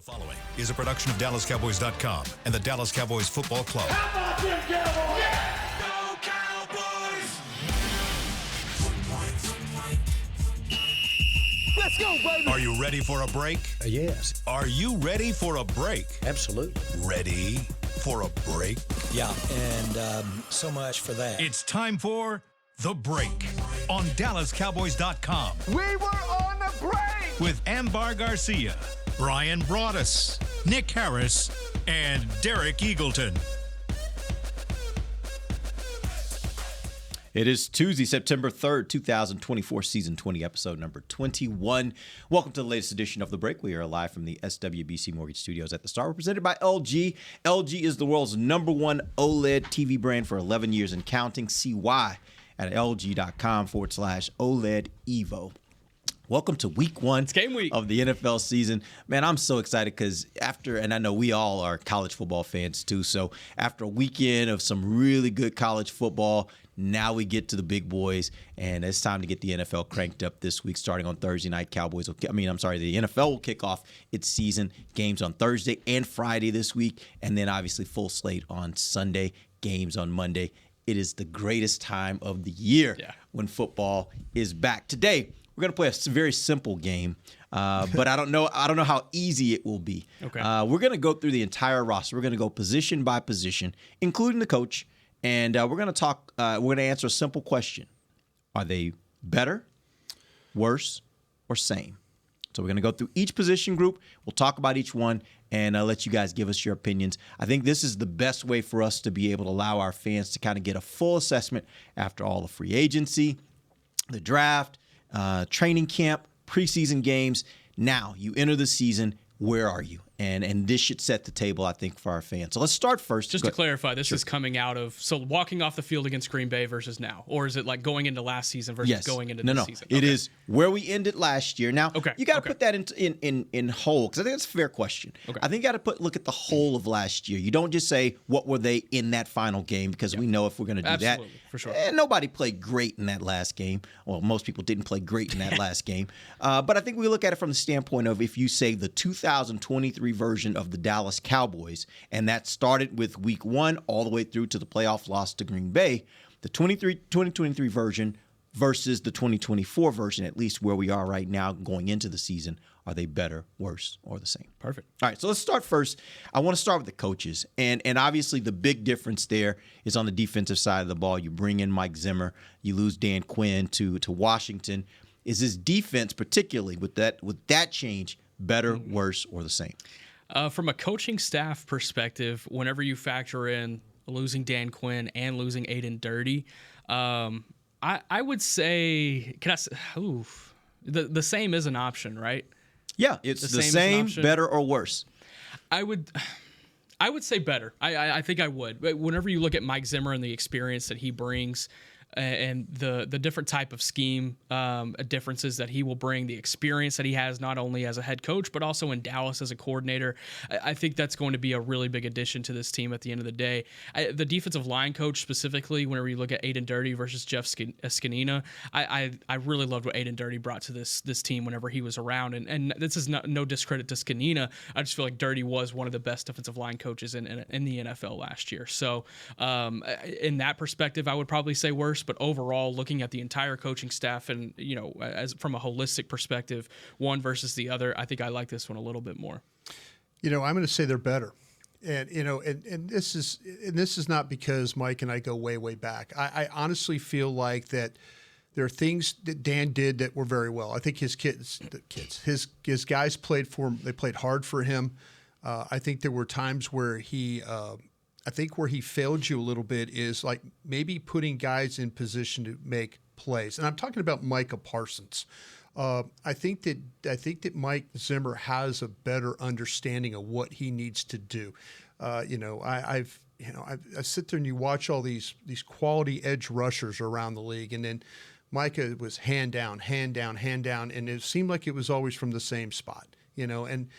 following is a production of DallasCowboys.com and the Dallas Cowboys Football Club. How about them Cowboys? Yeah! Go Cowboys! Let's go, baby! Are you ready for a break? Yes. Are you ready for a break? Absolutely. Ready for a break? Yeah, and so much for that. It's time for The Break on DallasCowboys.com We were on the break! with Ambar Garcia, Brian Broaddus, Nick Harris, and Derek Eagleton. It is Tuesday, September 3rd, 2024, Season 20, Episode number 21. Welcome to the latest edition of The Break. We are live from the SWBC Mortgage Studios at the Star. We're presented by LG. LG is the world's #1 OLED TV brand for 11 years and counting. See why at lg.com/OLED Evo. Welcome to week one It's game week of the NFL season. Man, I'm so excited because and I know we all are college football fans too, so after a weekend of some really good college football, now we get to the big boys, and it's time to get the NFL cranked up this week, starting on Thursday night. The NFL will kick off its season games on Thursday and Friday this week, and then obviously full slate on Sunday, games on Monday. It is the greatest time of the year when football is back. Today, we're going to play a very simple game, but I don't know how easy it will be. Okay. We're going to go through the entire roster. We're going to go position by position, including the coach, and we're going to talk. We're going to answer a simple question: are they better, worse, or same? So we're going to go through each position group. We'll talk about each one and let you guys give us your opinions. I think this is the best way for us to be able to allow our fans to kind of get a full assessment after all the free agency, the draft, training camp, preseason games. Now you enter the season. Where are you? And this should set the table, I think, for our fans. So let's start first. Just to clarify, this is coming out of walking off the field against Green Bay versus now, or is it like going into last season versus going into this season? It is where we ended last year. Now, you got to put that in whole, because I think that's a fair question. Okay. I think you got to look at the whole of last year. You don't just say what were they in that final game, because we know if we're going to do that, for sure. And nobody played great in that last game. Well, most people didn't play great in that last game. But I think we look at it from the standpoint of if you say the 2023 version of the Dallas Cowboys, and that started with week one all the way through to the playoff loss to Green Bay, the 2023 version versus the 2024 version, at least where we are right now going into the season, are they better, worse, or the same? Perfect. All right, so let's start first. I want to start with the coaches, and obviously the big difference there is on the defensive side of the ball. You bring in Mike Zimmer, you lose Dan Quinn to Washington. Is this defense, particularly with that change, better, worse, or the same? From a coaching staff perspective, whenever you factor in losing Dan Quinn and losing Aiden Dirty, I would say, the same is an option, right? Yeah, it's the same, better, or worse. I would say better. I think I would. Whenever you look at Mike Zimmer and the experience that he brings, and the different type of scheme differences that he will bring, the experience that he has not only as a head coach but also in Dallas as a coordinator, I think that's going to be a really big addition to this team at the end of the day. The defensive line coach specifically, whenever you look at Aiden Dirty versus Jeff Scanina, I really loved what Aiden Dirty brought to this team whenever he was around, and this is no discredit to Scanina. I just feel like Dirty was one of the best defensive line coaches in the NFL last year. So in that perspective, I would probably say worse. But overall, looking at the entire coaching staff and, as from a holistic perspective, one versus the other, I think I like this one a little bit more. I'm going to say they're better. And, and this is not because Mike and I go way, way back. I honestly feel like that there are things that Dan did that were very well. I think his guys played for him. They played hard for him. I think there were times where where he failed you a little bit is like maybe putting guys in position to make plays. And I'm talking about Micah Parsons. I think that Mike Zimmer has a better understanding of what he needs to do. I sit there and you watch all these quality edge rushers around the league, and then Micah was hand down, and it seemed like it was always from the same spot. And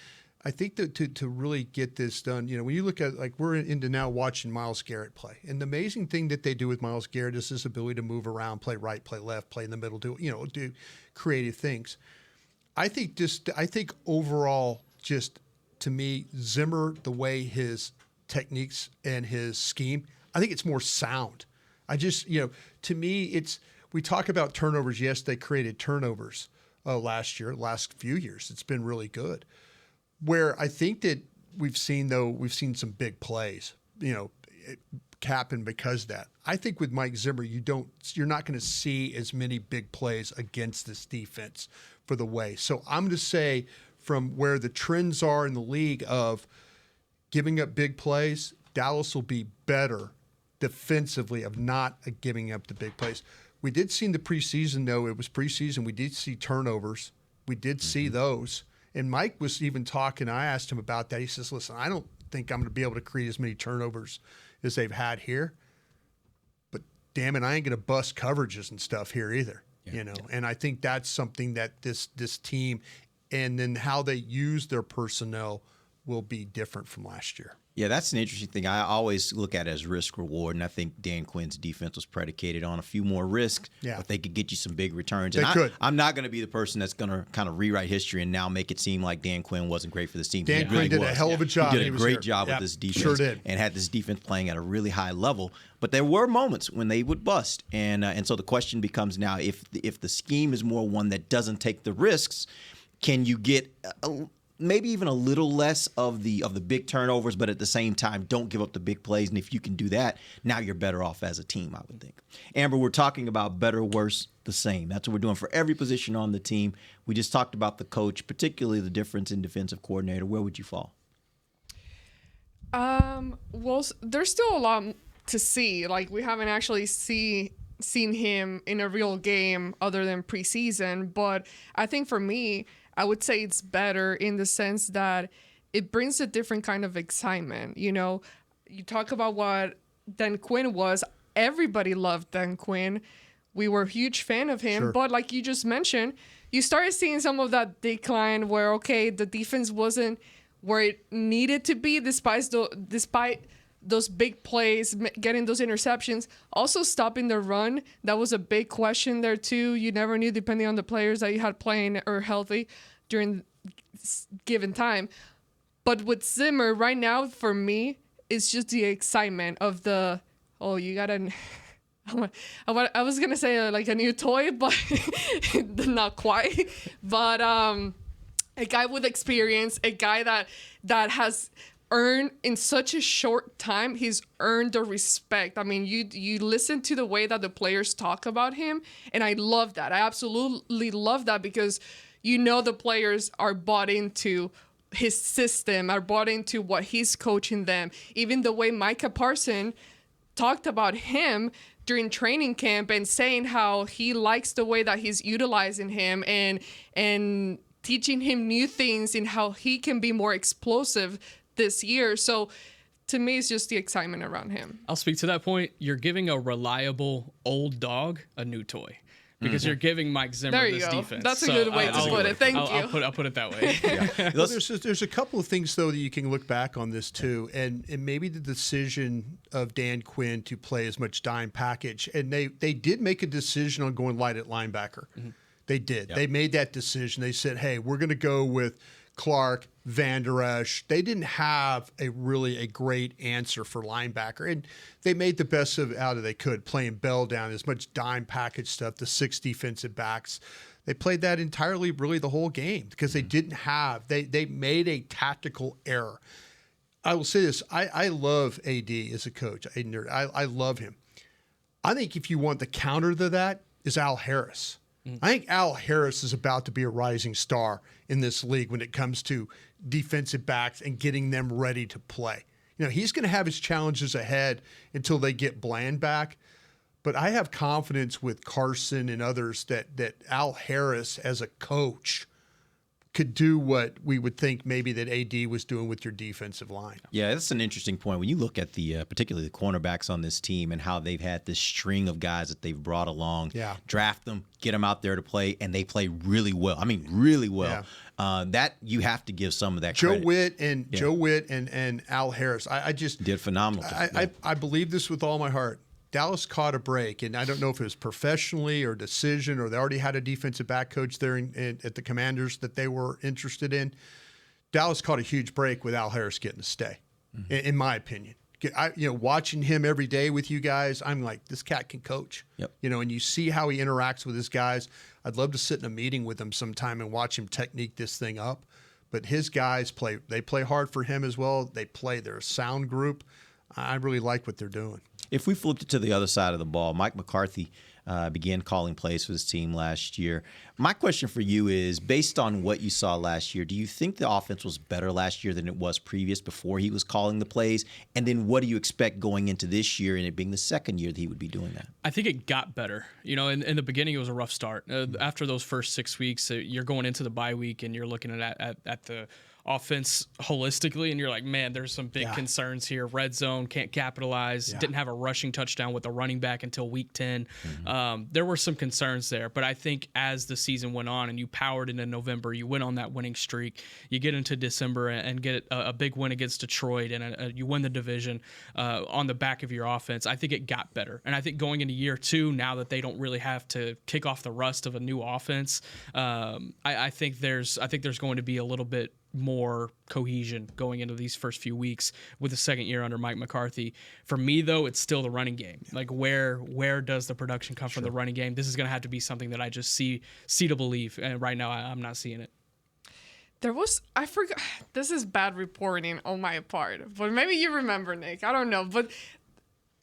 I think that to really get this done, when you look at, like, we're into now watching Myles Garrett play. And the amazing thing that they do with Myles Garrett is his ability to move around, play right, play left, play in the middle, do creative things. I think overall, just to me, Zimmer, the way his techniques and his scheme, I think it's more sound. I just, to me, we talk about turnovers. Yes, they created turnovers last year, last few years. It's been really good. Where I think that we've seen some big plays, happen because of that. I think with Mike Zimmer, you're not going to see as many big plays against this defense for the way. So I'm going to say from where the trends are in the league of giving up big plays, Dallas will be better defensively of not giving up the big plays. We did see in the preseason, though, it was preseason, we did see turnovers. We did see those. And Mike was even talking, I asked him about that. He says, listen, I don't think I'm going to be able to create as many turnovers as they've had here. But damn it, I ain't going to bust coverages and stuff here either. And I think that's something that this team and then how they use their personnel will be different from last year. Yeah, that's an interesting thing. I always look at it as risk reward, and I think Dan Quinn's defense was predicated on a few more risks, but they could get you some big returns. I'm not going to be the person that's going to kind of rewrite history and now make it seem like Dan Quinn wasn't great for this team. Dan Quinn did a hell of a job. He did a great job with this defense. Sure did. And had this defense playing at a really high level. But there were moments when they would bust, and so the question becomes now if the scheme is more one that doesn't take the risks, can you get maybe even a little less of the big turnovers, but at the same time, don't give up the big plays. And if you can do that, now you're better off as a team, I would think. Amber, we're talking about better, worse, the same. That's what we're doing for every position on the team. We just talked about the coach, particularly the difference in defensive coordinator. Where would you fall? Well, there's still a lot to see. Like, we haven't actually seen him in a real game other than preseason. But I think for me, I would say it's better in the sense that it brings a different kind of excitement. You talk about what Dan Quinn was. Everybody loved Dan Quinn. We were a huge fan of him. Sure. But like you just mentioned, you started seeing some of that decline where, okay, the defense wasn't where it needed to be despite those big plays, getting those interceptions, also stopping the run. That was a big question there too. You never knew, depending on the players that you had playing or healthy during given time. But with Zimmer right now, for me, it's just the excitement of I was gonna say like a new toy, but not quite. But a guy with experience, a guy that has earned in such a short time, he's earned the respect. I mean, you listen to the way that the players talk about him, and I love that. I absolutely love that because the players are bought into his system, are bought into what he's coaching them. Even the way Micah Parsons talked about him during training camp and saying how he likes the way that he's utilizing him and teaching him new things and how he can be more explosive this year. So to me, it's just the excitement around him. I'll speak to that point. You're giving a reliable old dog a new toy because you're giving Mike Zimmer this defense. That's a good way to put it. Thank you. I'll put it that way. Yeah. Well, there's a couple of things, though, that you can look back on this, too. And maybe the decision of Dan Quinn to play as much dime package. And they did make a decision on going light at linebacker. Mm-hmm. They did. Yep. They made that decision. They said, hey, we're going to go with Clark, Van Der Esch. They didn't have a great answer for linebacker, and they made the best out of they could, playing Bell down, as much dime package stuff, the 6 defensive backs. They played that entirely, really, the whole game because they didn't have. They made a tactical error. I will say this: I love AD as a coach. I love him. I think if you want the counter to that is Al Harris. I think Al Harris is about to be a rising star in this league when it comes to defensive backs and getting them ready to play. He's going to have his challenges ahead until they get Bland back. But I have confidence with Carson and others that Al Harris as a coach could do what we would think maybe that AD was doing with your defensive line. Yeah, that's an interesting point. When you look at particularly the cornerbacks on this team and how they've had this string of guys that they've brought along, draft them, get them out there to play, and they play really well. I mean, really well. Yeah. That you have to give some of that Joe credit. Joe Witt and Al Harris. I just did phenomenal. I believe this with all my heart. Dallas caught a break, and I don't know if it was professionally or decision or they already had a defensive back coach there at the Commanders that they were interested in. Dallas caught a huge break with Al Harris getting to stay, in my opinion. Watching him every day with you guys, I'm like, this cat can coach. Yep. And you see how he interacts with his guys. I'd love to sit in a meeting with him sometime and watch him technique this thing up. But his guys play hard for him as well. They're a sound group. I really like what they're doing. If we flipped it to the other side of the ball, Mike McCarthy began calling plays for his team last year. My question for you is, based on what you saw last year, do you think the offense was better last year than it was previous before he was calling the plays? And then what do you expect going into this year and it being the second year that he would be doing that? I think it got better. In the beginning, it was a rough start. After those first 6 weeks, you're going into the bye week and you're looking at the offense holistically, and you're like, man, there's some big concerns here. Red zone, can't capitalize, didn't have a rushing touchdown with a running back until week 10. There were some concerns there, but I think as the season went on and you powered into November, you went on that winning streak, you get into December and get a big win against Detroit, and you win the division on the back of your offense. I think it got better. And I think going into year 2, now that they don't really have to kick off the rust of a new offense, I think there's going to be a little bit more cohesion going into these first few weeks with the second year under Mike McCarthy. For me, though, it's still the running game. Like, where does the production come from the running game? This is going to have to be something that I just see to believe, and right now I'm not seeing it. I forgot, this is bad reporting on my part, but maybe you remember, Nick. I don't know, but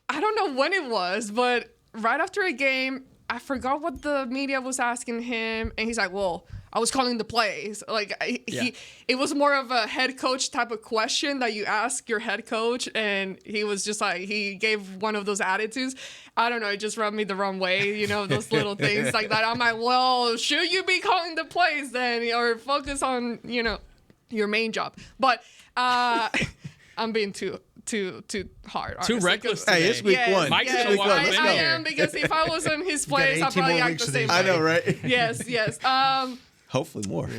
I don't know when it was, but right after a game, I forgot what the media was asking him, and he's like, well, I was calling the plays. Like, it was more of a head coach type of question that you ask your head coach, and he was just like, he gave one of those attitudes. I don't know, it just rubbed me the wrong way, those little things like that. I'm like, well, should you be calling the plays then, or focus on, your main job? But I'm being too hard. Too reckless today. Hey, it's week one. Mike's yes, gonna walk I in there. am, because if I was in his place, I'd 18 more probably act weeks the of same these. way. I know, right? Yes. Hopefully more.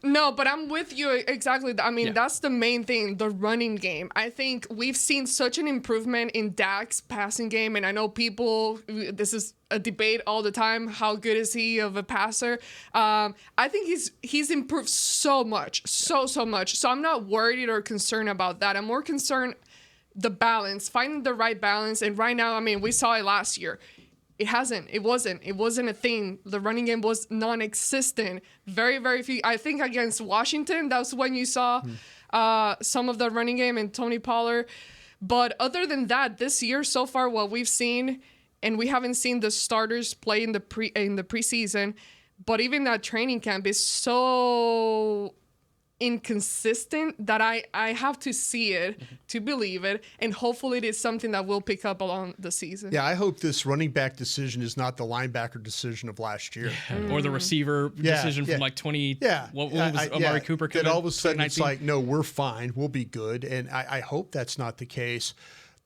No, but I'm with you exactly. I mean, that's the main thing, the running game. I think we've seen such an improvement in Dak's passing game, and I know this is a debate all the time. How good is he of a passer? I think he's improved so much, so much. So I'm not worried or concerned about that. I'm more concerned the balance, finding the right balance. And right now, I mean, we saw it last year. It wasn't a thing. The running game was non-existent. Very, very few. I think against Washington, that's when you saw some of the running game and Tony Pollard. But other than that, this year so far, what we've seen, and we haven't seen the starters play in the preseason, but even that training camp is so inconsistent that I have to see it to believe it, and hopefully it is something that will pick up along the season. Yeah, I hope this running back decision is not the linebacker decision of last year. Or the receiver decision from like 20. Yeah. What was Amari Cooper coming? That all of a sudden it's 2019? like, no, we're fine. We'll be good. And I hope that's not the case.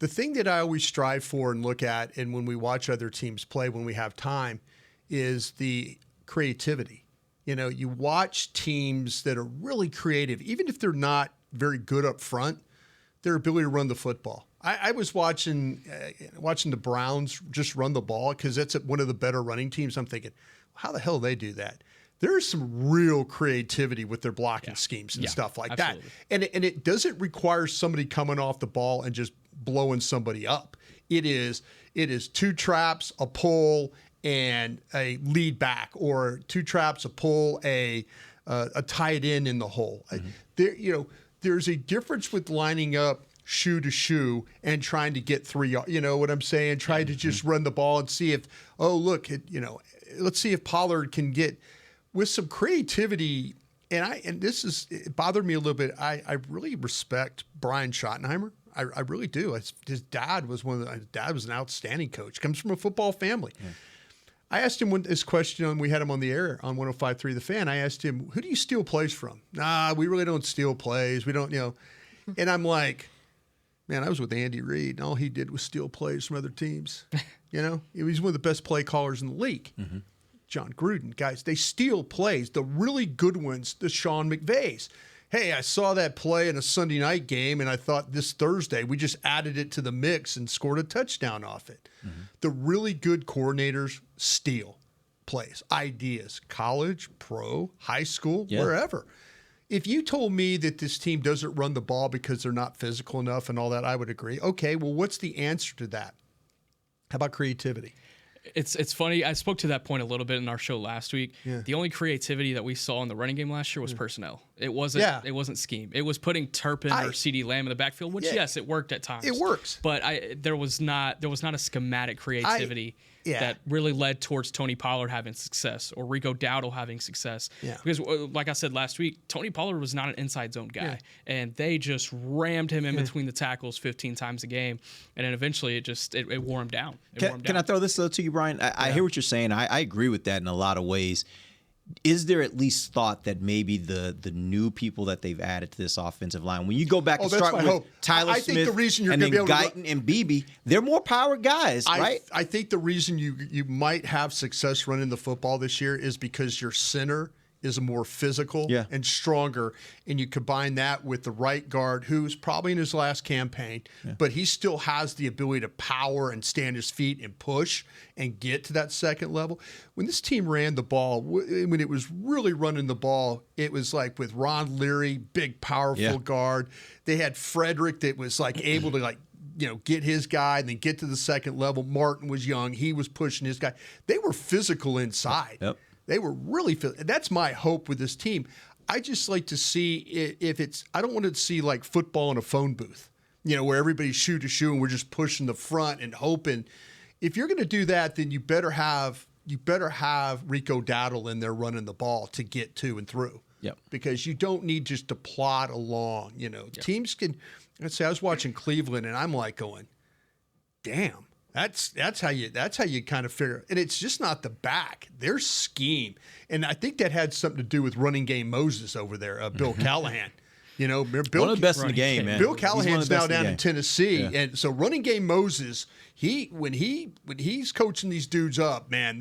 The thing that I always strive for and look at, and when we watch other teams play, when we have time, is the creativity. You watch teams that are really creative, even if they're not very good up front, their ability to run the football. I was watching the Browns just run the ball because that's one of the better running teams. I'm thinking, how the hell do they do that? There's some real creativity with their blocking schemes and stuff like absolutely. that. And it doesn't require somebody coming off the ball and just blowing somebody up. It is 2 traps, a pull, and a lead back, or 2 traps, a pull, a tight end in the hole. There's a difference with lining up shoe to shoe and trying to get 3 yards. You know what I'm saying? Try to just run the ball and see if, let's see if Pollard can get with some creativity. And it bothered me a little bit. I really respect Brian Schottenheimer. I really do. His dad was an outstanding coach. Comes from a football family. Yeah. I asked him this question we had him on the air on 105.3 The Fan. I asked him, who do you steal plays from? Nah, we really don't steal plays. We don't, And I'm like, man, I was with Andy Reid, and all he did was steal plays from other teams. He's one of the best play callers in the league. Mm-hmm. John Gruden, guys, they steal plays. The really good ones, the Sean McVays. Hey, I saw that play in a Sunday night game, and I thought this Thursday we just added it to the mix and scored a touchdown off it. Mm-hmm. The really good coordinators steal plays, ideas, college, pro, high school, wherever. If you told me that this team doesn't run the ball because they're not physical enough and all that, I would agree. Okay, well, what's the answer to that? How about creativity? It's funny. I spoke to that point a little bit in our show last week. Yeah. The only creativity that we saw in the running game last year was personnel. It wasn't scheme. It was putting Turpin or CD Lamb in the backfield, which yes, it worked at times. It works. But there was not a schematic creativity that really led towards Tony Pollard having success or Rico Dowdle having success. Yeah. Because like I said last week, Tony Pollard was not an inside zone guy. And they just rammed him in between the tackles 15 times a game. And then eventually it wore him down. Can I throw this to you, Brian? I hear what you're saying. I agree with that in a lot of ways. Is there at least thought that maybe the new people that they've added to this offensive line, when you go back and start with Tyler Smith think the reason you're and then gonna be able to Guyton and Beebe, they're more power guys, right? I think the reason you might have success running the football this year is because your center is more physical and stronger, and you combine that with the right guard, who's probably in his last campaign, but he still has the ability to power and stand his feet and push and get to that second level. When this team ran the ball, when it was really running the ball, it was like with Ron Leary, big, powerful guard. They had Frederick that was like able to get his guy and then get to the second level. Martin was young. He was pushing his guy. They were physical inside. Yep. They were really that's my hope with this team. I just like to see if it's – I don't want to see like football in a phone booth, where everybody's shoe to shoe and we're just pushing the front and hoping. If you're going to do that, then you better have Rico Dowdle in there running the ball to get to and through. Yep. Because you don't need just to plod along. Teams can – let's say I was watching Cleveland and I'm like going, damn. That's how you kind of figure, and it's just not the back, their scheme, and I think that had something to do with running game Moses over there, Bill Callahan. Bill, one of the best in the game, man. Bill Callahan's now down in Tennessee, and so running game Moses, when he's coaching these dudes up, man,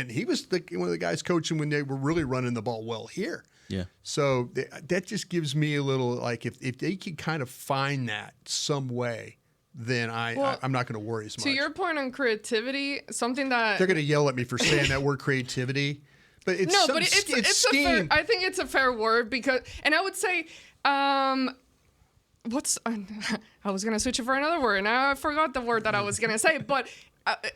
he was one of the guys coaching when they were really running the ball well here. Yeah. So that just gives me a little like if they can kind of find that some way, then I'm not going to worry as much. To your point on creativity, something that they're going to yell at me for saying that word creativity, but it's scheme. I think it's a fair word because, and I would say, I was going to switch it for another word, and I forgot the word that I was going to say, but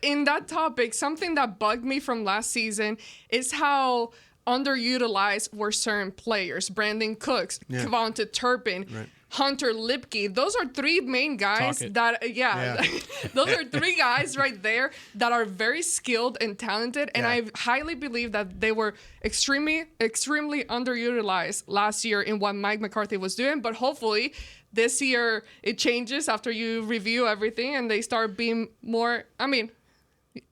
in that topic, something that bugged me from last season is how underutilized were certain players. Brandon Cooks, Kevonta Turpin, Hunter Lipke. Those are three main guys those are three guys right there that are very skilled and talented, and I highly believe that they were extremely underutilized last year in what Mike McCarthy was doing, but hopefully this year it changes after you review everything and they start being more,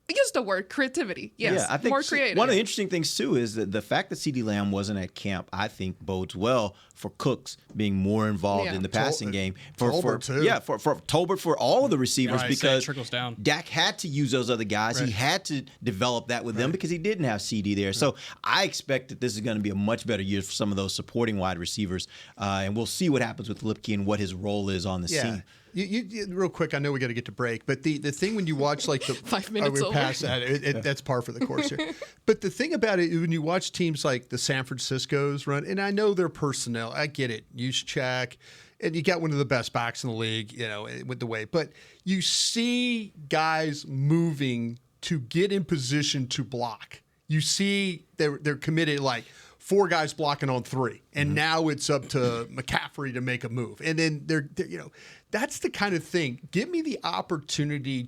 use the word creativity. Yes, I think more creative. One of the interesting things, too, is that the fact that CeeDee Lamb wasn't at camp, I think, bodes well for Cooks being more involved in the passing game. For Tolbert, for all of the receivers, because it trickles down. Dak had to use those other guys. He had to develop that with them because he didn't have CD there. So I expect that this is going to be a much better year for some of those supporting wide receivers. And we'll see what happens with Lipke and what his role is on the team. You real quick, I know we got to get to break, but the thing when you watch like the 5 minutes over. Past that, that's par for the course here. But the thing about it, when you watch teams like the San Francisco's run, and I know their personnel, I get it, Juszczyk, and you got one of the best backs in the league, with the way, but you see guys moving to get in position to block. You see they're committed like 4 guys blocking on 3, and now it's up to McCaffrey to make a move, and then they're that's the kind of thing. Give me the opportunity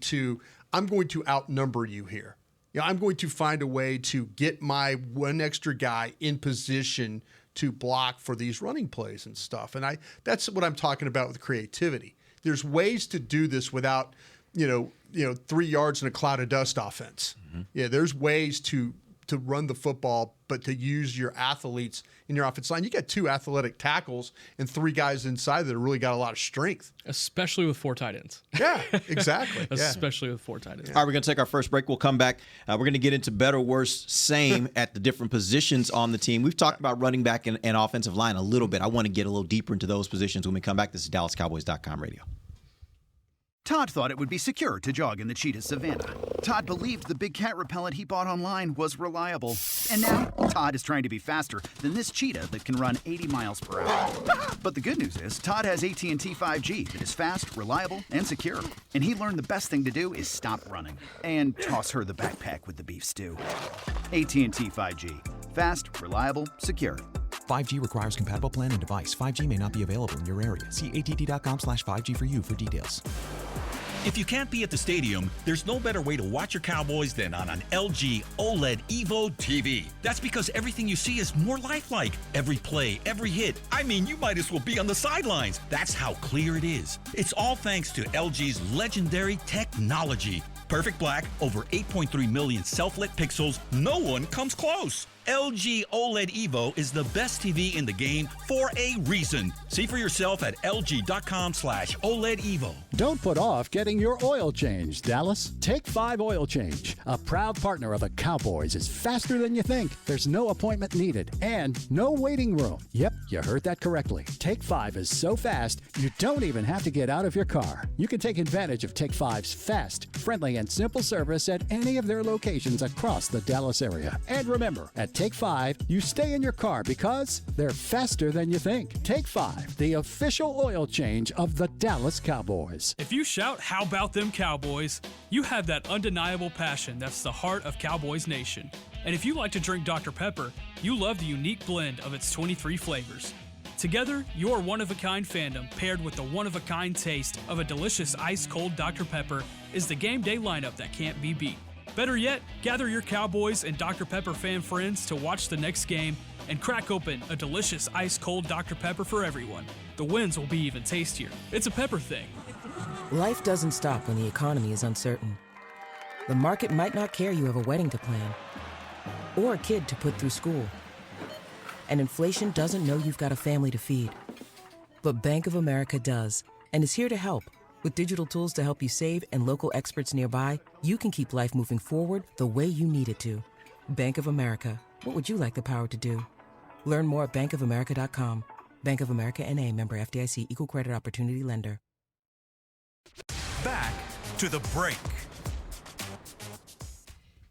I'm going to outnumber you here. I'm going to find a way to get my one extra guy in position to block for these running plays and stuff. And that's what I'm talking about with creativity. There's ways to do this without, 3 yards in a cloud of dust offense. Yeah, there's ways to run the football, but to use your athletes in your offensive line. You got 2 athletic tackles and 3 guys inside that have really got a lot of strength. Especially with 4 tight ends. Yeah, exactly. Especially with 4 tight ends. All right, we're going to take our first break. We'll come back. We're going to get into better, worse, same at the different positions on the team. We've talked about running back and offensive line a little bit. I want to get a little deeper into those positions when we come back. This is DallasCowboys.com radio. Todd thought it would be secure to jog in the cheetah savanna. Todd believed the big cat repellent he bought online was reliable. And now, Todd is trying to be faster than this cheetah that can run 80 miles per hour. But the good news is, Todd has AT&T 5G that is fast, reliable, and secure. And he learned the best thing to do is stop running and toss her the backpack with the beef stew. AT&T 5G. Fast, reliable, secure. 5G requires compatible plan and device. 5G may not be available in your area. See att.com/5G for you for details. If you can't be at the stadium, there's no better way to watch your Cowboys than on an LG OLED Evo TV. That's because everything you see is more lifelike. Every play, every hit. I mean, you might as well be on the sidelines. That's how clear it is. It's all thanks to LG's legendary technology. Perfect black, over 8.3 million self-lit pixels. No one comes close. LG OLED Evo is the best TV in the game for a reason. See for yourself at lg.com/OLED Evo. Don't put off getting your oil change, Dallas. Take 5 Oil Change, a proud partner of the Cowboys, is faster than you think. There's no appointment needed and no waiting room. Yep, you heard that correctly. Take 5 is so fast, you don't even have to get out of your car. You can take advantage of Take 5's fast, friendly, and simple service at any of their locations across the Dallas area. And remember, at Take 5, you stay in your car because they're faster than you think. Take 5, the official oil change of the Dallas Cowboys. If you shout, "How about them Cowboys?" you have that undeniable passion that's the heart of Cowboys Nation. And if you like to drink Dr. Pepper, you love the unique blend of its 23 flavors. Together, your one-of-a-kind fandom paired with the one-of-a-kind taste of a delicious ice-cold Dr. Pepper is the game day lineup that can't be beat. Better yet, gather your Cowboys and Dr. Pepper fan friends to watch the next game and crack open a delicious ice-cold Dr. Pepper for everyone. The wins will be even tastier. It's a pepper thing. Life doesn't stop when the economy is uncertain. The market might not care you have a wedding to plan or a kid to put through school. And inflation doesn't know you've got a family to feed. But Bank of America does, and is here to help. With digital tools to help you save and local experts nearby, you can keep life moving forward the way you need it to. Bank of America. What would you like the power to do? Learn more at bankofamerica.com. Bank of America N.A. member FDIC, equal credit opportunity lender. Back to the break.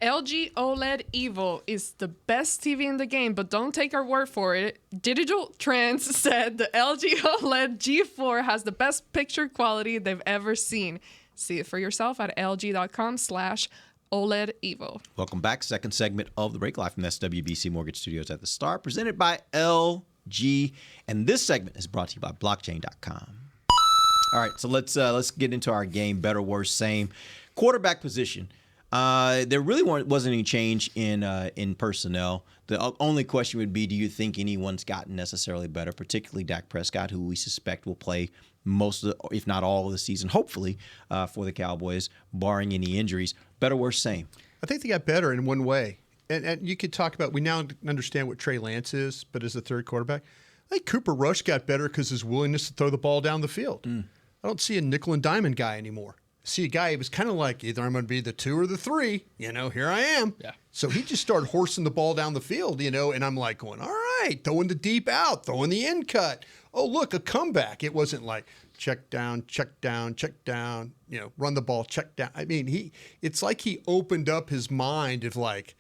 LG OLED Evo is the best TV in the game, but don't take our word for it. Digital Trends said the LG OLED G4 has the best picture quality they've ever seen. See it for yourself at lg.com/OLED Evo. Welcome back. Second segment of the break, live from SWBC Mortgage Studios at the Star, presented by LG. And this segment is brought to you by blockchain.com. All right, so let's get into our game, better, worse, same. Quarterback position. There really wasn't any change in personnel. The only question would be, do you think anyone's gotten necessarily better, particularly Dak Prescott, who we suspect will play most of the, if not all of the season, hopefully, for the Cowboys, barring any injuries. Better, worse, same. I think they got better in one way. And you could talk about, we now understand what Trey Lance is, but as a third quarterback, I think Cooper Rush got better because his willingness to throw the ball down the field. I don't see a nickel and diamond guy anymore. See a guy, it was kind of like, either I'm going to be the 2 or the 3, here I am. Yeah. So he just started horsing the ball down the field, and I'm like going, all right, throwing the deep out, throwing the in cut. Oh, look, a comeback. It wasn't like check down, run the ball, check down. I mean, it's like he opened up his mind of like,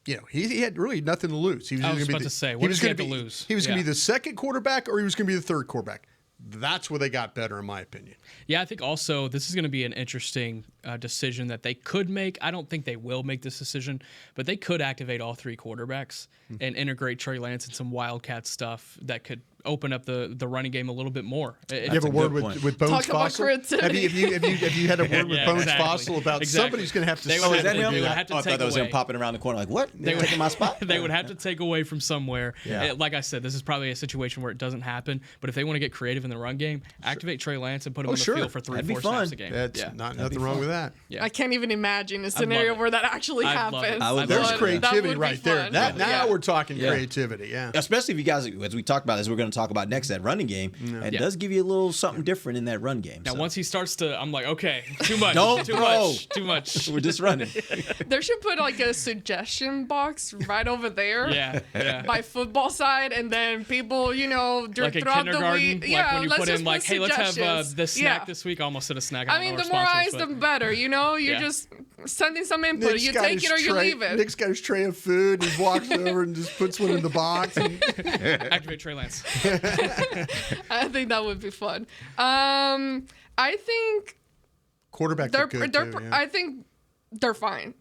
he had really nothing to lose. He was I was gonna about be to say, what does he have to lose? He was going to be the second quarterback or he was going to be the third quarterback. That's where they got better, in my opinion. Yeah, I think also this is going to be an interesting decision that they could make. I don't think they will make this decision, but they could activate all 3 quarterbacks and integrate Trey Lance and some Wildcat stuff that could open up the running game a little bit more. You have a word with Bones Fossil? Have you had a word with Bones Fossil about somebody's going to have to say that? They would have to I thought that was him popping around the corner like, what? They were taking my spot? They would have to take away from somewhere. Yeah. Like I said, this is probably a situation where it doesn't happen, but if they want to get creative in the run game, activate Trey Lance and put him on the field for 3-4 snaps a game. That's nothing wrong with that. Yeah. I can't even imagine a scenario where that actually happens. There's creativity right there. Now we're talking creativity, yeah. Especially if you guys, as we talked about, as we're going going to talk about next, that running game. It does give you a little something different in that run game. Now, once he starts to, I'm like, okay, too much. Don't too throw. Too much. We're just running. There should put like a suggestion box right over there. Yeah. By football side, and then people, Like a throughout the kindergarten, week. like when you let's put just in like, hey, let's have suggestions. the snack this week. I almost said a snack. I mean, the more eyes, the better. You're just sending some input. Nick's you got take his it or you tray- leave it. Nick's got his tray of food. He walks over and just puts one in the box. And Activate Trey Lance. I think that would be fun. I think quarterbacks are good too, yeah. I think they're fine.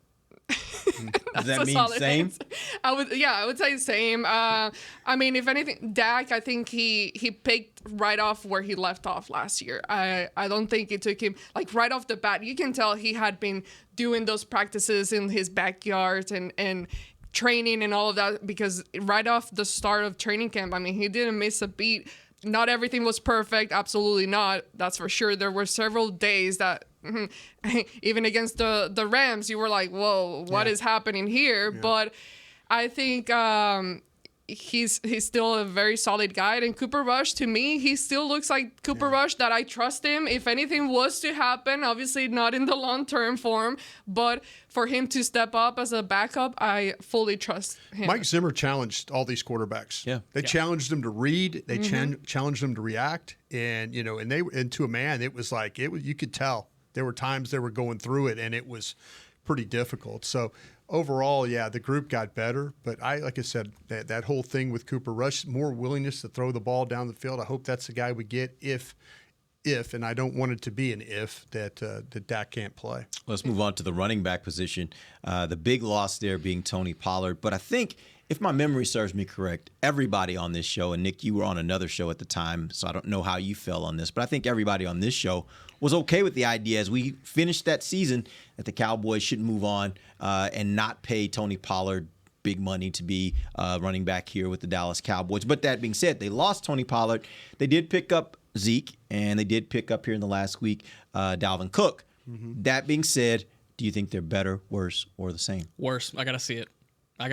Does that a mean solid same? answer. I would say same. I mean, if anything, Dak, I think he picked right off where he left off last year. I don't think it took him like right off the bat. You can tell he had been doing those practices in his backyard and training and all of that, because right off the start of training camp, I mean, he didn't miss a beat. Not everything was perfect. Absolutely not. That's for sure. There were several days that even against the Rams, you were like, whoa, what is happening here? Yeah. But I think he's still a very solid guy. And Cooper Rush, to me, he still looks like Cooper Rush, that I trust him. If anything was to happen, obviously not in the long-term form, but for him to step up as a backup, I fully trust him. Mike Zimmer challenged all these quarterbacks. Yeah. They challenged them to read. They challenged them to react. And, and to a man, it was like, you could tell. There were times they were going through it, and it was pretty difficult. So overall, the group got better. But like I said, that whole thing with Cooper Rush, more willingness to throw the ball down the field. I hope that's the guy we get if, and I don't want it to be an if, that Dak can't play. Let's move on to the running back position. The big loss there being Tony Pollard. But I think, if my memory serves me correct, everybody on this show, and Nick, you were on another show at the time, so I don't know how you felt on this, but I think everybody on this show was okay with the idea as we finished that season that the Cowboys should move on and not pay Tony Pollard big money to be running back here with the Dallas Cowboys. But that being said, they lost Tony Pollard. They did pick up Zeke, and they did pick up here in the last week Dalvin Cook. Mm-hmm. That being said, do you think they're better, worse, or the same? Worse. I got to see it. I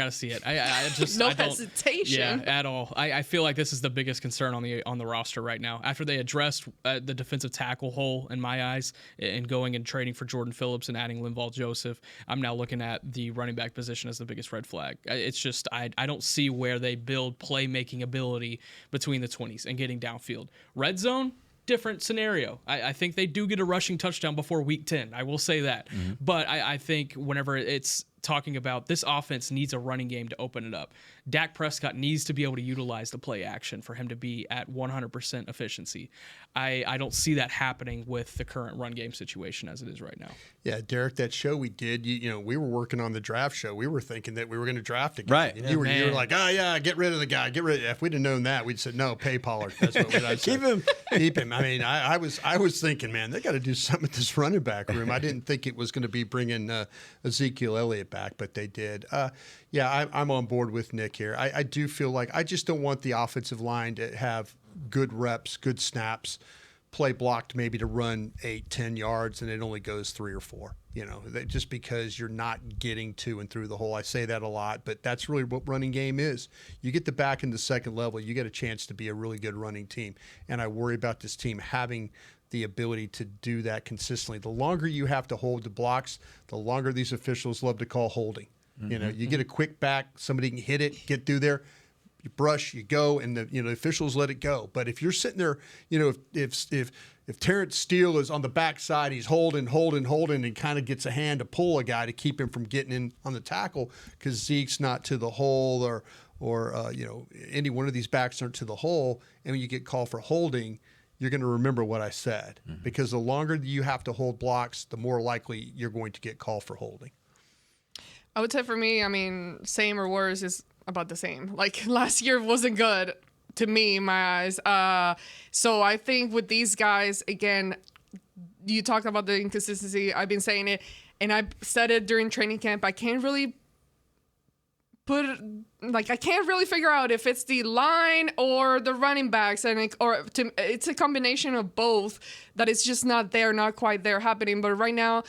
just no I don't, hesitation. Yeah, at all. I feel like this is the biggest concern on the roster right now. After they addressed the defensive tackle hole in my eyes, and going and trading for Jordan Phillips and adding Linval Joseph, I'm now looking at the running back position as the biggest red flag. It's just I don't see where they build playmaking ability between the 20s and getting downfield. Red zone, different scenario. I think they do get a rushing touchdown before week 10. I will say that. Mm-hmm. But I think whenever it's talking about this offense needs a running game to open it up, Dak Prescott needs to be able to utilize the play action for him to be at 100% efficiency. I don't see that happening with the current run game situation as it is right now. Yeah, Derek, that show we did, we were working on the draft show. We were thinking that we were going to draft a guy. Right. And you were like, oh, yeah, get rid of the guy. If we'd have known that, we'd said, no, pay Pollard. That's what we'd Keep him. Keep him. I mean, I was thinking, man, they got to do something with this running back room. I didn't think it was going to be bringing Ezekiel Elliott back, but they did. I'm on board with Nick here. I do feel like I just don't want the offensive line to have good reps, good snaps, play blocked maybe to run 8-10 yards, and it only goes 3 or 4. Just because you're not getting to and through the hole. I say that a lot, but that's really what running game is. You get the back in the second level, you get a chance to be a really good running team. And I worry about this team having the ability to do that consistently. The longer you have to hold the blocks, the longer these officials love to call holding. Mm-hmm. You get a quick back, somebody can hit it, get through there, you brush, you go, and the officials let it go. But if you're sitting there, if Terrence Steele is on the backside, he's holding, and kind of gets a hand to pull a guy to keep him from getting in on the tackle because Zeke's not to the hole or any one of these backs aren't to the hole, and when you get called for holding, you're going to remember what I said. Mm-hmm. Because the longer you have to hold blocks, the more likely you're going to get called for holding. I would say for me, I mean, same or worse is about the same. Like last year wasn't good to me in my eyes. So I think with these guys, again, you talked about the inconsistency. I've been saying it, and I said it during training camp. I can't really figure out if it's the line or the running backs, it's a combination of both that it's just not quite there happening. But right now,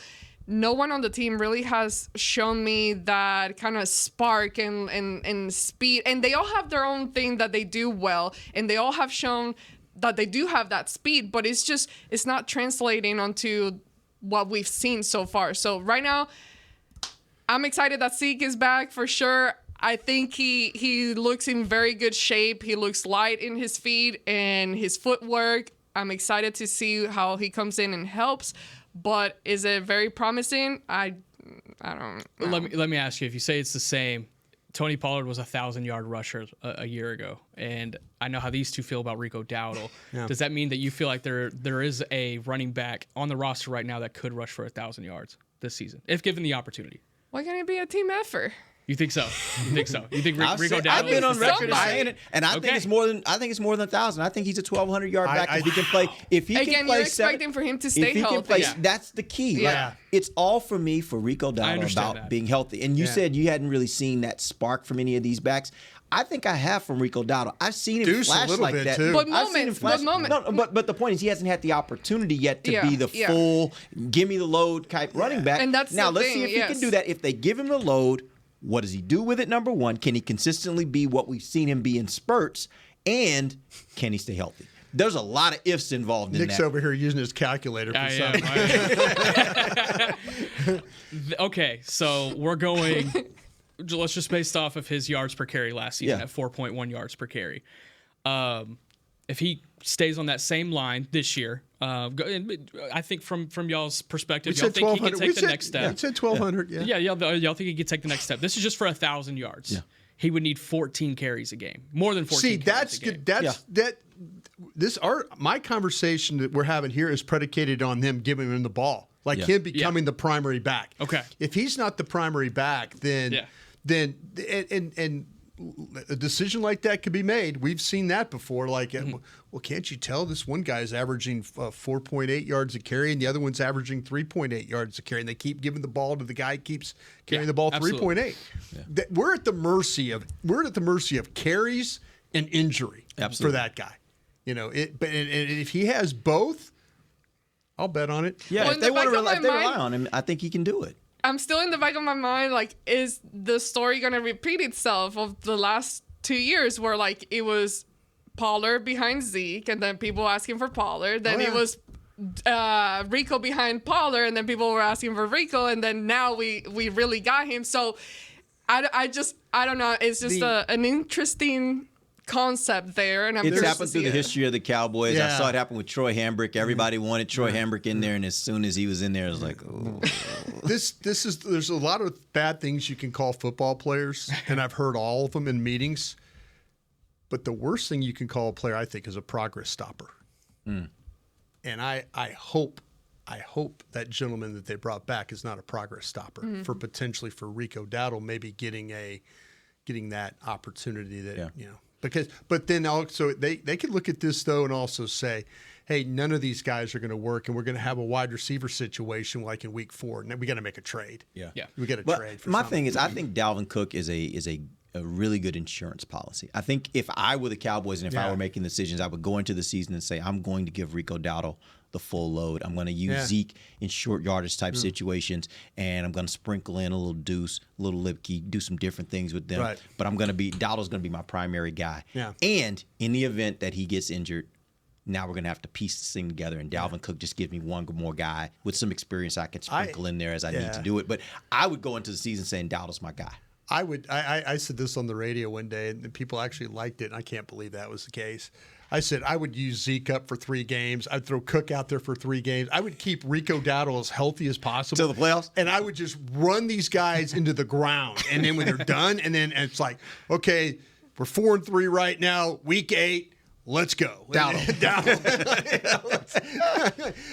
no one on the team really has shown me that kind of spark and speed. And they all have their own thing that they do well, and they all have shown that they do have that speed, but it's not translating onto what we've seen so far. So right now, I'm excited that Zeke is back for sure. I think he looks in very good shape. He looks light in his feet and his footwork. I'm excited to see how he comes in and helps. But is it very promising? I don't know. Let me ask you, if you say it's the same, Tony Pollard was a 1,000-yard rusher a year ago, and I know how these two feel about Rico Dowdle. Yeah. Does that mean that you feel like there is a running back on the roster right now that could rush for 1,000 yards this season, if given the opportunity? Why can't it be a team effort? You think so? You think so? You think Rico Dowdle? I've been on record as somebody. saying it, and I think it's more than 1,000. I think he's a 1,200-yard back if he can play. If he Again, can play you're expecting for him to stay if he healthy. can play, Yeah. that's the key. Yeah. Like, it's all for me for Rico Dowdle understand about that. being healthy. And you said you hadn't really seen that spark from any of these backs. I think I have from Rico Dowdle. I've seen him Deuce a flash little like bit, that. too. But I've seen him flash. No, but the point is he hasn't had the opportunity yet to be the full give me the load type running back. And that's now the let's thing, see if he can do that. If they give him the load, what does he do with it? Number one, can he consistently be what we've seen him be in spurts? And can he stay healthy? There's a lot of ifs involved in Nick's that. over here using his calculator for something. Okay, so we're going. Let's just based off of his yards per carry last season at 4.1 yards per carry. If he stays on that same line this year, I think from y'all's perspective, y'all think he can take the next step. We said 1,200. Yeah. Y'all think he could take the next step. This is just for 1,000 yards. Yeah. He would need 14 carries a game, more than 14. See, that's good. My conversation that we're having here is predicated on them giving him the ball, like him becoming the primary back. Okay. If he's not the primary back, then a decision like that could be made. We've seen that before. Like, well, can't you tell this one guy's averaging 4.8 yards a carry and the other one's averaging 3.8 yards a carry, and they keep giving the ball to the guy who keeps carrying the ball 3.8. Yeah. We're at the mercy of carries and injury for that guy. You know, but if he has both, I'll bet on it. Yeah, if they want to rely on him, I think he can do it. I'm still in the back of my mind, like, is the story going to repeat itself of the last 2 years where, like, it was Pollard behind Zeke and then people asking for Pollard. Then it was Rico behind Pollard and then people were asking for Rico. And then now we really got him. So I don't know. It's just an interesting concept there, and it's happened through the history of the Cowboys. Yeah. I saw it happen with Troy Hambrick. Everybody wanted Troy Hambrick in there, and as soon as he was in there, it was like, oh. There's a lot of bad things you can call football players, and I've heard all of them in meetings. But the worst thing you can call a player, I think, is a progress stopper. And I hope that gentleman that they brought back is not a progress stopper for potentially for Rico Dowdle maybe getting that opportunity that you know. But then also they could look at this though and also say, hey, none of these guys are going to work, and we're going to have a wide receiver situation like in week 4, and then we got to make a trade. Yeah. We got to trade. For my something. thing is, I think Dalvin Cook is a really good insurance policy. I think if I were the Cowboys and if I were making decisions, I would go into the season and say, I'm going to give Rico Dowdle the full load. I'm going to use Zeke in short yardage type situations, and I'm going to sprinkle in a little Deuce, a little Lipke, do some different things with them. Right. But Dowdle's going to be my primary guy. Yeah. And in the event that he gets injured, now we're going to have to piece this thing together, and Dalvin Cook just gives me one more guy with some experience I can sprinkle in there as I need to do it. But I would go into the season saying Dowdle's my guy. I said this on the radio one day, and people actually liked it, and I can't believe that was the case. I said I would use Zeke up for 3 games. I'd throw Cook out there for 3 games. I would keep Rico Dowdle as healthy as possible. Till the playoffs? And I would just run these guys into the ground. And then when they're done, and it's like, okay, we're 4-3 right now, week 8. Let's go. Dowdle.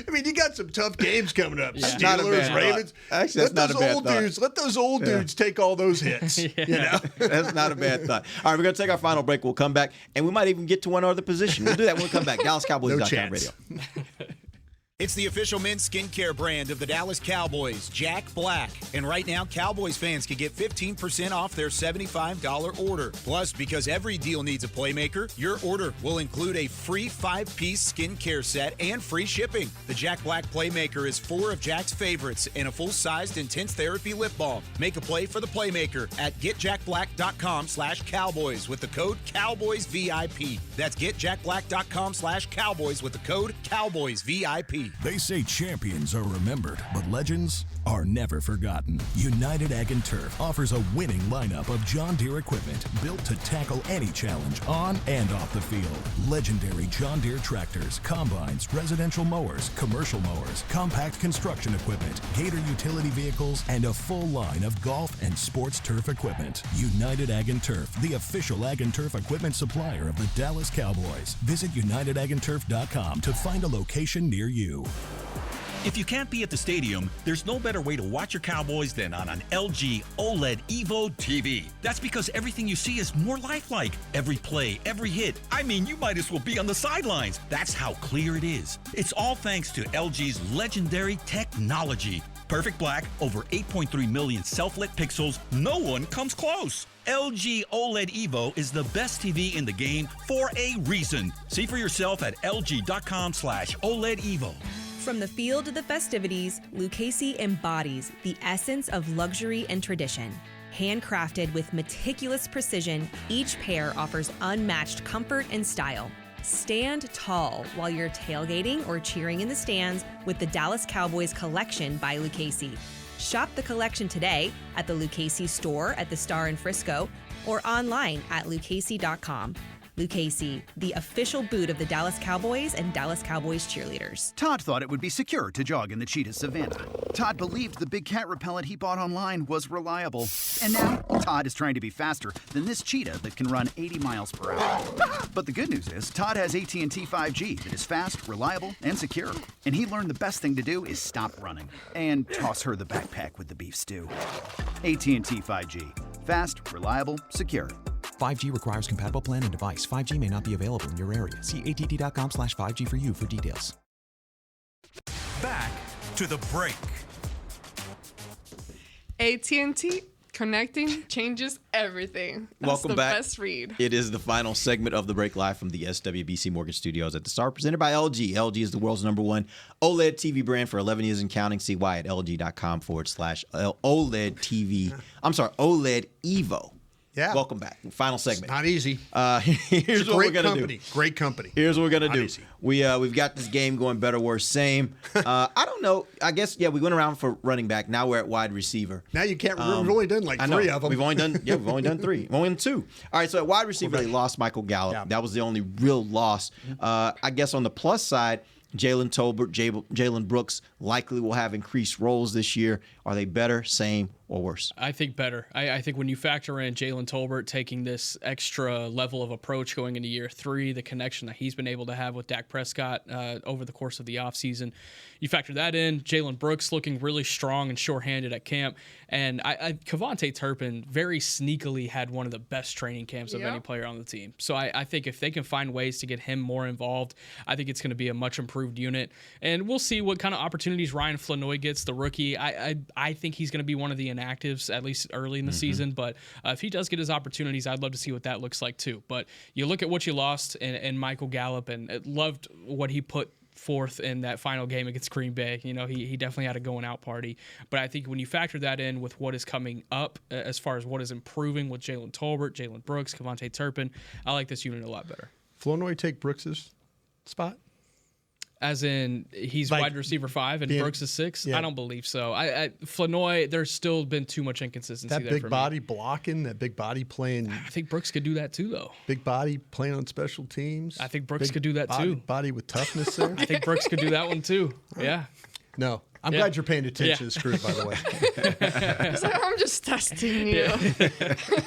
I mean, you got some tough games coming up. Yeah. Not a Steelers, bad Ravens. thought. Actually, that's not a bad thought. Let those old dudes take all those hits. You know? That's not a bad thought. All right, we're going to take our final break. We'll come back, and we might even get to one other position. We'll do that when we come back. DallasCowboys.com radio. It's the official men's skincare brand of the Dallas Cowboys, Jack Black. And right now, Cowboys fans can get 15% off their $75 order. Plus, because every deal needs a playmaker, your order will include a free 5-piece skincare set and free shipping. The Jack Black Playmaker is 4 of Jack's favorites and a full-sized intense therapy lip balm. Make a play for the playmaker at getjackblack.com/Cowboys with the code CowboysVIP. That's getjackblack.com/Cowboys with the code CowboysVIP. They say champions are remembered, but legends are never forgotten. United Ag and Turf offers a winning lineup of John Deere equipment built to tackle any challenge on and off the field. Legendary John Deere tractors, combines, residential mowers, commercial mowers, compact construction equipment, Gator utility vehicles, and a full line of golf and sports turf equipment. United Ag and Turf, the official Ag and Turf equipment supplier of the Dallas Cowboys. Visit UnitedAgAndTurf.com to find a location near you. If you can't be at the stadium, there's no better way to watch your Cowboys than on an LG OLED Evo TV. That's because everything you see is more lifelike. Every play, every hit. I mean, you might as well be on the sidelines. That's how clear it is. It's all thanks to LG's legendary technology. Perfect black, over 8.3 million self-lit pixels. No one comes close. LG OLED Evo is the best TV in the game for a reason. See for yourself at lg.com/OLED Evo. From the field to the festivities, Lucchese embodies the essence of luxury and tradition. Handcrafted with meticulous precision, each pair offers unmatched comfort and style. Stand tall while you're tailgating or cheering in the stands with the Dallas Cowboys collection by Lucchese. Shop the collection today at the Lucchese store at the Star in Frisco or online at lucchese.com. Lucchese, the official boot of the Dallas Cowboys and Dallas Cowboys cheerleaders. Todd thought it would be secure to jog in the cheetah savanna. Todd believed the big cat repellent he bought online was reliable. And now, Todd is trying to be faster than this cheetah that can run 80 miles per hour. But the good news is, Todd has AT&T 5G that is fast, reliable, and secure. And he learned the best thing to do is stop running and toss her the backpack with the beef stew. AT&T 5G. Fast, reliable, secure. 5G requires compatible plan and device. 5G may not be available in your area. See att.com/5G for you for details. Back to the break. AT&T connecting changes everything. That's Welcome the back. best read. It is the final segment of the break, live from the SWBC Mortgage Studios at the Star, presented by LG. LG is the world's #1 OLED TV brand for 11 years and counting. See why at LG.com/OLED TV. I'm sorry, OLED Evo. Yeah. Welcome back. Final segment. Not easy. Here's what we're gonna do. Great company. Here's what we're gonna Not do. easy. We've got this game going better, worse, same. I don't know. I guess we went around for running back. Now we're at wide receiver. Now you can't. We've only done like 3 of them. We've only done 3. We've only done 2. All right. So at wide receiver, they lost Michael Gallup. Yeah. That was the only real loss. I guess on the plus side, Jalen Tolbert, Jalen Brooks likely will have increased roles this year. Are they better, same, or worse? I think better. I think when you factor in Jalen Tolbert taking this extra level of approach going into year 3, the connection that he's been able to have with Dak Prescott over the course of the offseason, you factor that in. Jalen Brooks looking really strong and sure-handed at camp. And Kevontae Turpin very sneakily had one of the best training camps of any player on the team. So I think if they can find ways to get him more involved, I think it's going to be a much improved unit. And we'll see what kind of opportunities Ryan Flanoy gets, the rookie. I think he's going to be one of the inactives, at least early in the season. But if he does get his opportunities, I'd love to see what that looks like too. But you look at what you lost in Michael Gallup, and loved what he put forth in that final game against Green Bay. You know, he definitely had a going out party. But I think when you factor that in with what is coming up as far as what is improving with Jalen Tolbert, Jalen Brooks, Kevontae Turpin, I like this unit a lot better. Flournoy take Brooks's spot? As in, he's Like wide receiver 5 and Brooks is 6? Yeah. I don't believe so. Flanoy, there's still been too much inconsistency That there big for body me. blocking, that big body playing. I think Brooks could do that too, though. Big body playing on special teams. I think Brooks Big could do that body, too. Body with toughness there. I think Brooks could do that one too. Yeah. No. I'm glad you're paying attention to this group, by the way. I'm just testing you.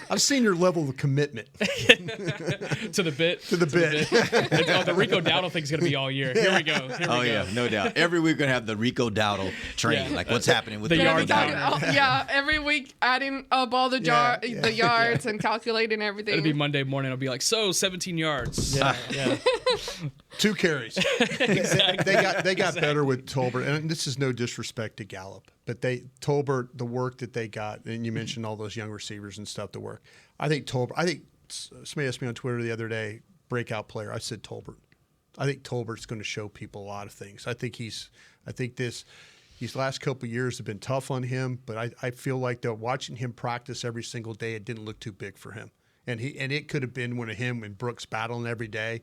I've seen your level of commitment. To the bit. To the bit. The Rico Dowdle thing's going to be all year. Here we go. Yeah, no doubt. Every week we're going to have the Rico Dowdle train. Yeah. Like, what's happening with The the yard Rico counter. Yeah, every week adding up all the the yards and calculating everything. It'll be Monday morning. It'll be like, 17 yards. Yeah. 2 carries. Exactly. They got better with Tolbert, and this is no disrespect to Gallup, but Tolbert, the work that they got, and you mentioned all those young receivers and stuff to work. I think somebody asked me on Twitter the other day, breakout player. I said Tolbert. I think Tolbert's going to show people a lot of things. I think these last couple of years have been tough on him, but I feel like watching him practice every single day, it didn't look too big for him. And it could have been one of him and Brooks battling every day.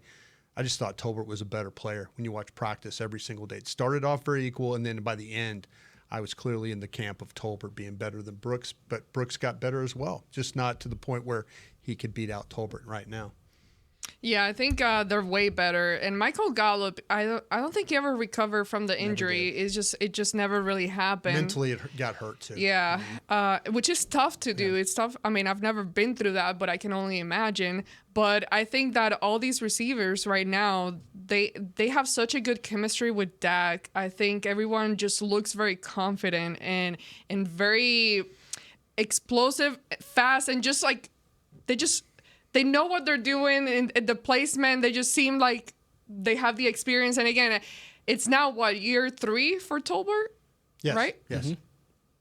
I just thought Tolbert was a better player when you watch practice every single day. It started off very equal, and then by the end, I was clearly in the camp of Tolbert being better than Brooks, but Brooks got better as well, just not to the point where he could beat out Tolbert right now. Yeah, I think they're way better. And Michael Gallup, I don't think he ever recovered from the injury. It just never really happened. Mentally, it got hurt too. Yeah, which is tough to do. It's tough. I mean, I've never been through that, but I can only imagine. But I think that all these receivers right now, they have such a good chemistry with Dak. I think everyone just looks very confident and very explosive, fast, and just like they know what they're doing and the placement. They just seem like they have the experience. And again, it's now year 3 for Tolbert, yes. right? Yes. Mm-hmm.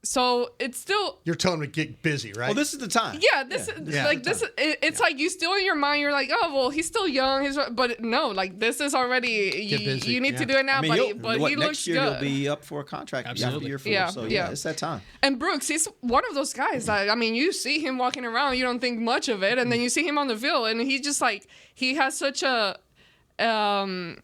So it's still. You're telling him to get busy, right? Well, this is the time. Yeah, it's like you still in your mind. You're like, oh well, he's still young. But no, like this is already. You need to do it now, but he looks next year good. He'll be up for a contract. Absolutely. Year 4. So it's that time. And Brooks, he's one of those guys that, I mean, you see him walking around, you don't think much of it, and then you see him on the field, and he's just like, he has such a vibe,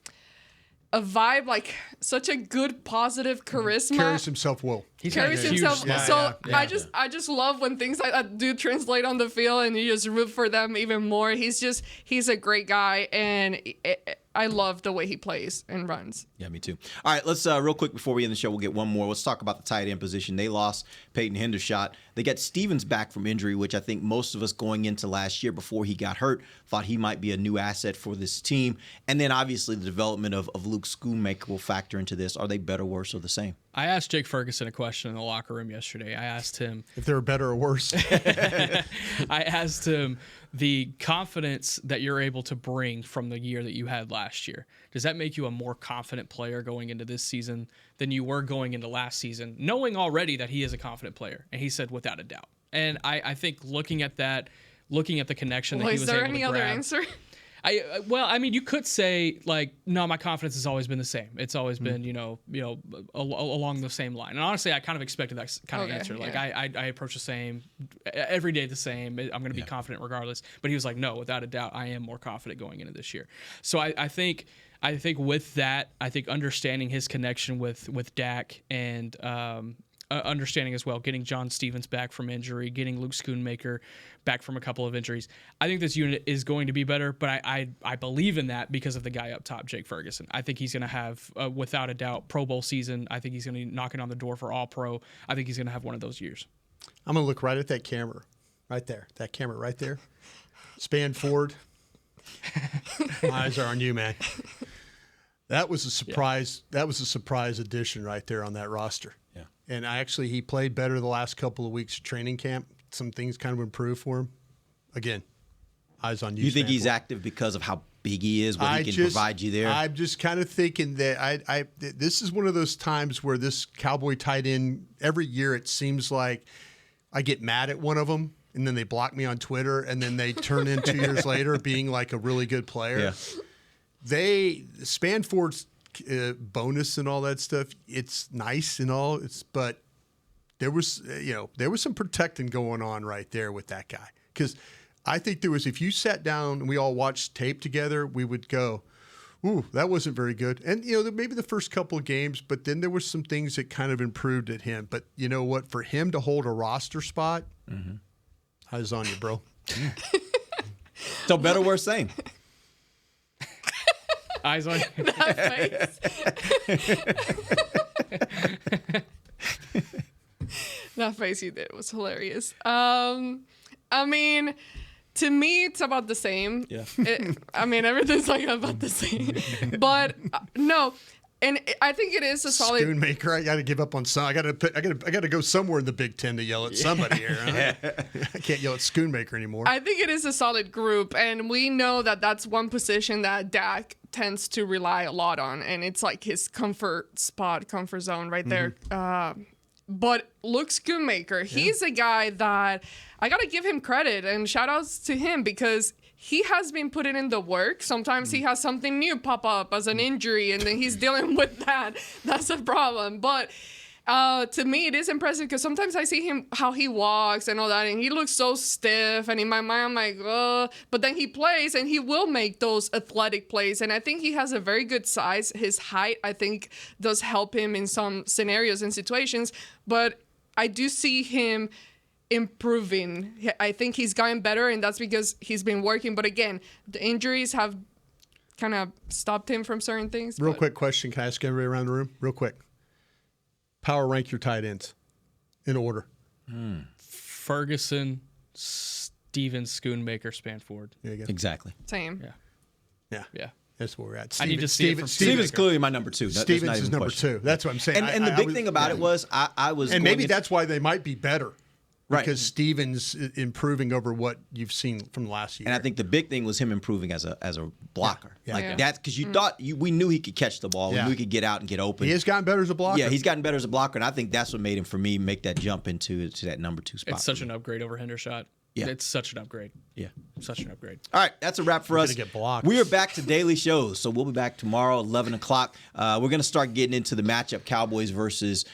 like such a good positive charisma. Carries himself well. He's Carries got a huge himself. smile. So Yeah. I just love when things like that do translate on the field, and you just root for them even more. He's a great guy, and I love the way he plays and runs. Yeah, me too. All right, let's real quick before we end the show, we'll get one more. Let's talk about the tight end position. They lost Peyton Hendershot. They got Stevens back from injury, which I think most of us going into last year before he got hurt thought he might be a new asset for this team. And then obviously the development of Luke Schoonmaker will factor into this. Are they better, worse, or the same? I asked Jake Ferguson a question in the locker room yesterday. I asked him if they were better or worse. I asked him the confidence that you're able to bring from the year that you had last year. Does that make you a more confident player going into this season than you were going into last season, knowing already that he is a confident player? And he said, without a doubt. And I think looking at the connection that he was able to grab. Is there any other answer? You could say like, no, my confidence has always been the same. It's always been, along the same line. And honestly, I kind of expected that kind of answer. Like I approach the same every day, the same. I'm going to be confident regardless. But he was like, no, without a doubt, I am more confident going into this year. So I think with that, I think understanding his connection with Dak and understanding as well, getting John Stevens back from injury, getting Luke Schoonmaker back from a couple of injuries. I think this unit is going to be better, but I believe in that because of the guy up top, Jake Ferguson. I think he's going to have, without a doubt, Pro Bowl season. I think he's going to be knocking on the door for All-Pro. I think he's going to have one of those years. I'm going to look right at that camera, right there. That camera right there. Span forward. My eyes are on you, man. That was a surprise. Yeah. That was a surprise addition right there on that roster. Yeah. And he played better the last couple of weeks of training camp. Some things kind of improved for him. Again, eyes on you. You think he's active because of how big he is, what he can provide you there? I'm just kind of thinking that this is one of those times where this Cowboy tight end, every year it seems like I get mad at one of them, and then they block me on Twitter, and then they turn in 2 years later being like a really good player. Yeah. Spanford's bonus and all that stuff, it's nice and all, but there was some protecting going on right there with that guy. Because I think there was, if you sat down and we all watched tape together, we would go, ooh, that wasn't very good. And, maybe the first couple of games, but then there were some things that kind of improved at him. But you know what? For him to hold a roster spot, I was on you, bro. So better, worse, same. Eyes on you. That face. That face you did was hilarious. I mean, to me, it's about the same. Yeah. Everything's like about the same. But no, And I think it is a solid. Schoonmaker, I got to give up on some. I got to go somewhere in the Big Ten to yell at somebody here. Huh? I can't yell at Schoonmaker anymore. I think it is a solid group, and we know that that's one position that Dak tends to rely a lot on, and it's like his comfort zone right there. But Luke Schoonmaker, he's a guy that I got to give him credit and shout outs to him because he has been putting in the work. Sometimes he has something new pop up as an injury, and then he's dealing with that. That's a problem. But to me, it is impressive because sometimes I see him, how he walks and all that, and he looks so stiff. And in my mind, I'm like, but then he plays, and he will make those athletic plays. And I think he has a very good size. His height, I think, does help him in some scenarios and situations. But I do see him improving. I think he's gotten better, and that's because he's been working. But again, the injuries have kind of stopped him from certain things. Real quick question. Can I ask everybody around the room? Real quick. Power rank your tight ends in order. Ferguson, Stevens, Schoonmaker, Spanford. There you go. Exactly. Same. Yeah. That's where we're at. I need to see it from Stevens clearly my number 2. Stevens is number 2. That's what I'm saying. And the big thing about it was I was, and maybe that's why they might be better. Right. Because Stevens improving over what you've seen from last year. And I think the big thing was him improving as a blocker. Yeah. That because you thought we knew he could catch the ball. We knew he could get out and get open. He has gotten better as a blocker. Yeah, he's gotten better as a blocker, and I think that's what made him, for me, make that jump into that number 2 spot. It's such an upgrade over Hendershot. Yeah. It's such an upgrade. Yeah. Such an upgrade. All right, that's a wrap for us. Get blocked. We are back to daily shows, so we'll be back tomorrow, 11 o'clock. We're going to start getting into the matchup, Cowboys versus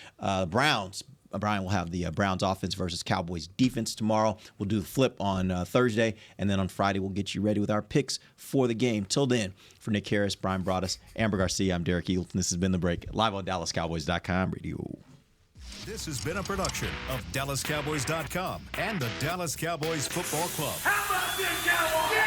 Browns. Brian will have the Browns offense versus Cowboys defense tomorrow. We'll do the flip on Thursday, and then on Friday we'll get you ready with our picks for the game. Till then, for Nick Harris, Brian Broaddus, Amber Garcia, I'm Derek Eagleton. This has been The Break, live on DallasCowboys.com radio. This has been a production of DallasCowboys.com and the Dallas Cowboys Football Club. How about this, Cowboys?